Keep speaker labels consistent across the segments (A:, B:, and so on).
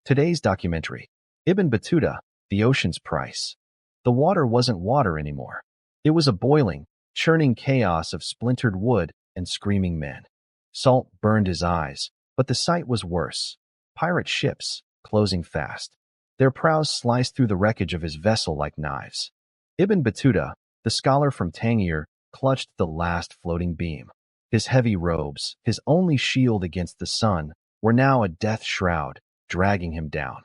A: Today's documentary, Ibn Battuta, The Ocean's Price. The water wasn't water anymore. It was a boiling, churning chaos of splintered wood and screaming men. Salt burned his eyes, but the sight was worse. Pirate ships, closing fast. Their prows sliced through the wreckage of his vessel like knives. Ibn Battuta, the scholar from Tangier, clutched the last floating beam. His heavy robes, his only shield against the sun, were now a death shroud, dragging him down.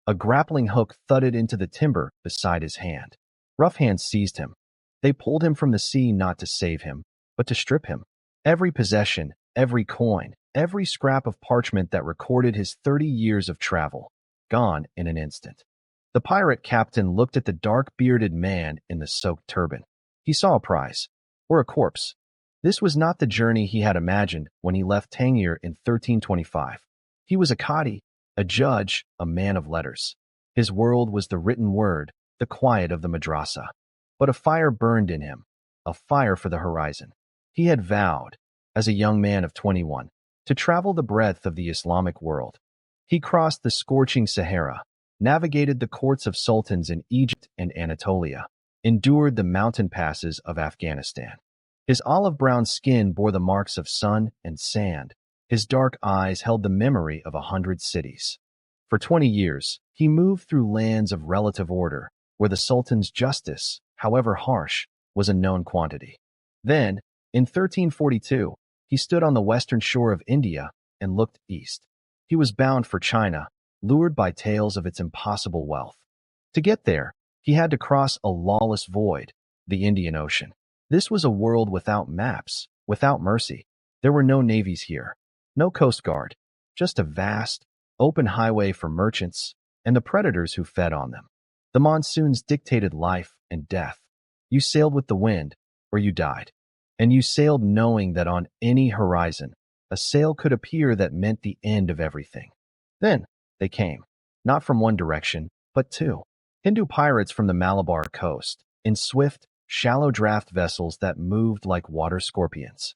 A: A grappling hook thudded into the timber beside his hand. Rough hands seized him. They pulled him from the sea not to save him, but to strip him. Every possession, every coin, every scrap of parchment that recorded his 30 years of travel, gone in an instant. The pirate captain looked at the dark-bearded man in the soaked turban. He saw a prize, or a corpse. This was not the journey he had imagined when he left Tangier in 1325. He was a Qadi, a judge, a man of letters. His world was the written word, the quiet of the madrasa. But a fire burned in him, a fire for the horizon. He had vowed, as a young man of 21, to travel the breadth of the Islamic world. He crossed the scorching Sahara, navigated the courts of sultans in Egypt and Anatolia, endured the mountain passes of Afghanistan. His olive-brown skin bore the marks of sun and sand. His dark eyes held the memory of 100 cities. For 20 years, he moved through lands of relative order, where the sultan's justice, however harsh, was a known quantity. Then, in 1342, he stood on the western shore of India and looked east. He was bound for China, lured by tales of its impossible wealth. To get there, he had to cross a lawless void, the Indian Ocean. This was a world without maps, without mercy. There were no navies here, no coast guard, just a vast, open highway for merchants and the predators who fed on them. The monsoons dictated life and death. You sailed with the wind, or you died. And you sailed knowing that on any horizon, a sail could appear that meant the end of everything. Then, they came, not from one direction, but two. Hindu pirates from the Malabar coast, in swift, shallow draft vessels that moved like water scorpions.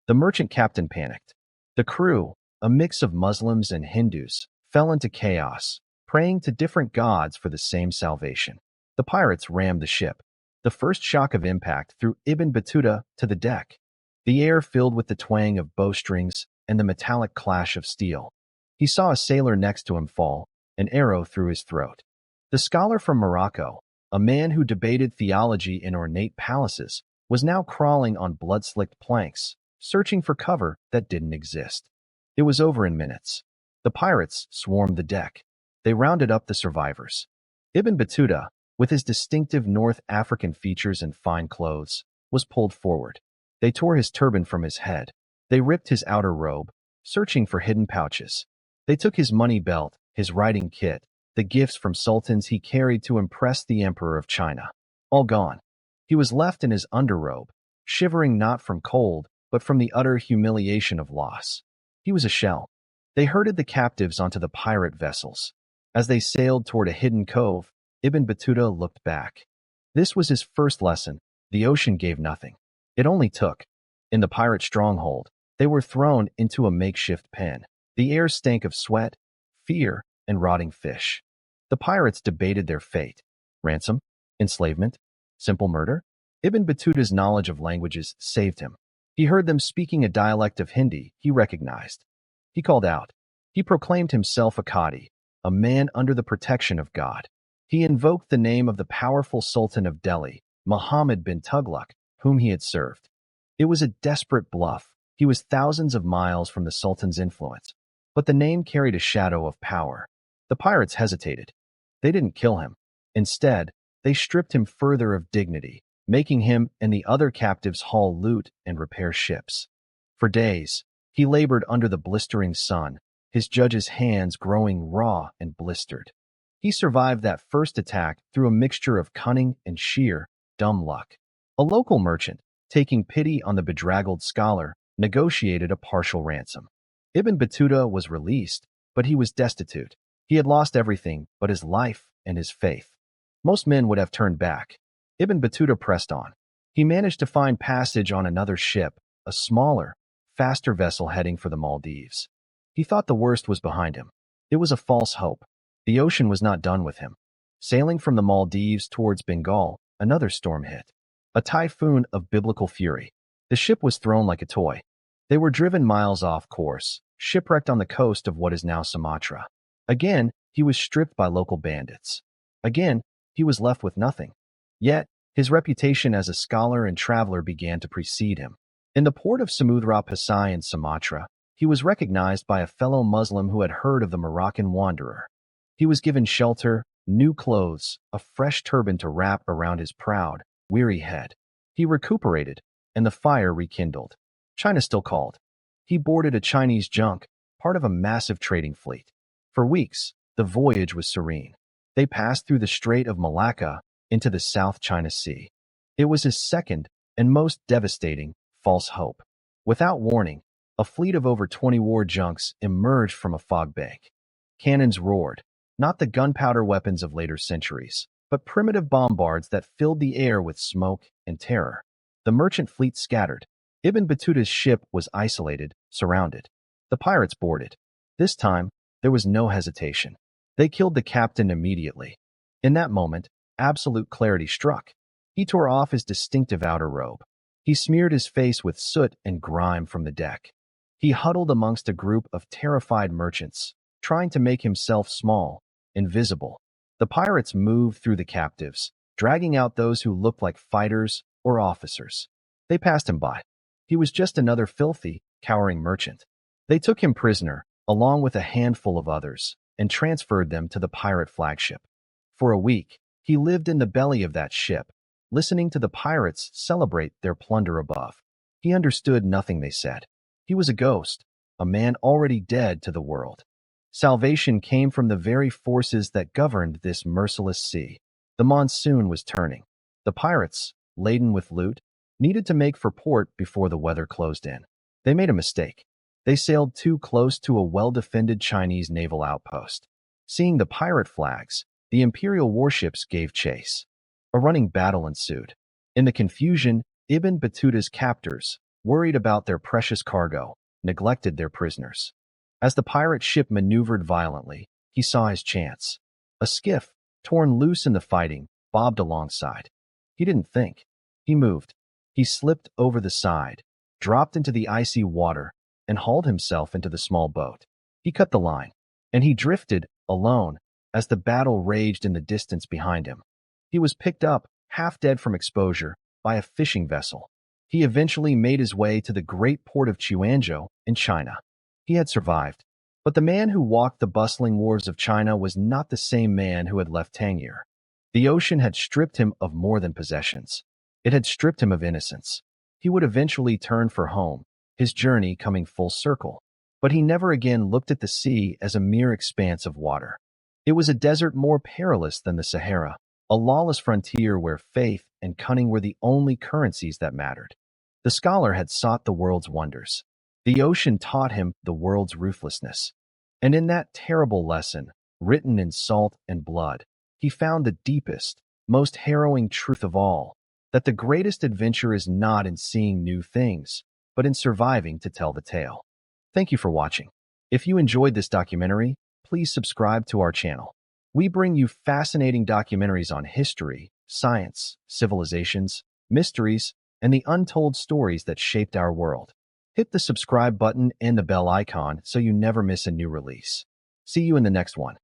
A: The merchant captain panicked. The crew, a mix of Muslims and Hindus, fell into chaos, praying to different gods for the same salvation. The pirates rammed the ship. The first shock of impact threw Ibn Battuta to the deck. The air filled with the twang of bowstrings and the metallic clash of steel. He saw a sailor next to him fall, an arrow through his throat. The scholar from Morocco, a man who debated theology in ornate palaces, was now crawling on blood-slicked planks, searching for cover that didn't exist. It was over in minutes. The pirates swarmed the deck. They rounded up the survivors. Ibn Battuta, with his distinctive North African features and fine clothes, was pulled forward. They tore his turban from his head. They ripped his outer robe, searching for hidden pouches. They took his money belt, his riding kit, the gifts from sultans he carried to impress the emperor of China. All gone. He was left in his underrobe, shivering not from cold, but from the utter humiliation of loss. He was a shell. They herded the captives onto the pirate vessels. As they sailed toward a hidden cove, Ibn Battuta looked back. This was his first lesson. The ocean gave nothing. It only took. In the pirate stronghold, they were thrown into a makeshift pen. The air stank of sweat, fear, and rotting fish. The pirates debated their fate. Ransom? Enslavement? Simple murder? Ibn Battuta's knowledge of languages saved him. He heard them speaking a dialect of Hindi he recognized. He called out. He proclaimed himself a Qadi, a man under the protection of God. He invoked the name of the powerful Sultan of Delhi, Muhammad bin Tughlaq, whom he had served. It was a desperate bluff. He was thousands of miles from the Sultan's influence, but the name carried a shadow of power. The pirates hesitated. They didn't kill him. Instead, they stripped him further of dignity, making him and the other captives haul loot and repair ships. For days, he labored under the blistering sun, his judge's hands growing raw and blistered. He survived that first attack through a mixture of cunning and sheer, dumb luck. A local merchant, taking pity on the bedraggled scholar, negotiated a partial ransom. Ibn Battuta was released, but he was destitute. He had lost everything but his life and his faith. Most men would have turned back. Ibn Battuta pressed on. He managed to find passage on another ship, a smaller, faster vessel heading for the Maldives. He thought the worst was behind him. It was a false hope. The ocean was not done with him. Sailing from the Maldives towards Bengal, another storm hit. A typhoon of biblical fury. The ship was thrown like a toy. They were driven miles off course, shipwrecked on the coast of what is now Sumatra. Again, he was stripped by local bandits. Again, he was left with nothing. Yet, his reputation as a scholar and traveler began to precede him. In the port of Samudra Pasai in Sumatra, he was recognized by a fellow Muslim who had heard of the Moroccan wanderer. He was given shelter, new clothes, a fresh turban to wrap around his proud, weary head. He recuperated, and the fire rekindled. China still called. He boarded a Chinese junk, part of a massive trading fleet. For weeks, the voyage was serene. They passed through the Strait of Malacca into the South China Sea. It was his second and most devastating false hope. Without warning, a fleet of over 20 war junks emerged from a fog bank. Cannons roared, not the gunpowder weapons of later centuries, but primitive bombards that filled the air with smoke and terror. The merchant fleet scattered. Ibn Battuta's ship was isolated, surrounded. The pirates boarded. This time, there was no hesitation. They killed the captain immediately. In that moment, absolute clarity struck. He tore off his distinctive outer robe. He smeared his face with soot and grime from the deck. He huddled amongst a group of terrified merchants, trying to make himself small, invisible. The pirates moved through the captives, dragging out those who looked like fighters or officers. They passed him by. He was just another filthy, cowering merchant. They took him prisoner, along with a handful of others, and transferred them to the pirate flagship. For a week, he lived in the belly of that ship, listening to the pirates celebrate their plunder above. He understood nothing they said. He was a ghost, a man already dead to the world. Salvation came from the very forces that governed this merciless sea. The monsoon was turning. The pirates, laden with loot, needed to make for port before the weather closed in. They made a mistake. They sailed too close to a well-defended Chinese naval outpost. Seeing the pirate flags, the imperial warships gave chase. A running battle ensued. In the confusion, Ibn Battuta's captors, worried about their precious cargo, neglected their prisoners. As the pirate ship maneuvered violently, he saw his chance. A skiff, torn loose in the fighting, bobbed alongside. He didn't think. He moved. He slipped over the side, dropped into the icy water, and hauled himself into the small boat. He cut the line, and he drifted, alone, as the battle raged in the distance behind him. He was picked up, half dead from exposure, by a fishing vessel. He eventually made his way to the great port of Quanzhou in China. He had survived, but the man who walked the bustling wharves of China was not the same man who had left Tangier. The ocean had stripped him of more than possessions. It had stripped him of innocence. He would eventually turn for home, his journey coming full circle. But he never again looked at the sea as a mere expanse of water. It was a desert more perilous than the Sahara, a lawless frontier where faith and cunning were the only currencies that mattered. The scholar had sought the world's wonders. The ocean taught him the world's ruthlessness. And in that terrible lesson, written in salt and blood, he found the deepest, most harrowing truth of all, that the greatest adventure is not in seeing new things, but in surviving to tell the tale. Thank you for watching. If you enjoyed this documentary, please subscribe to our channel. We bring you fascinating documentaries on history, science, civilizations, mysteries, and the untold stories that shaped our world. Hit the subscribe button and the bell icon so you never miss a new release. See you in the next one.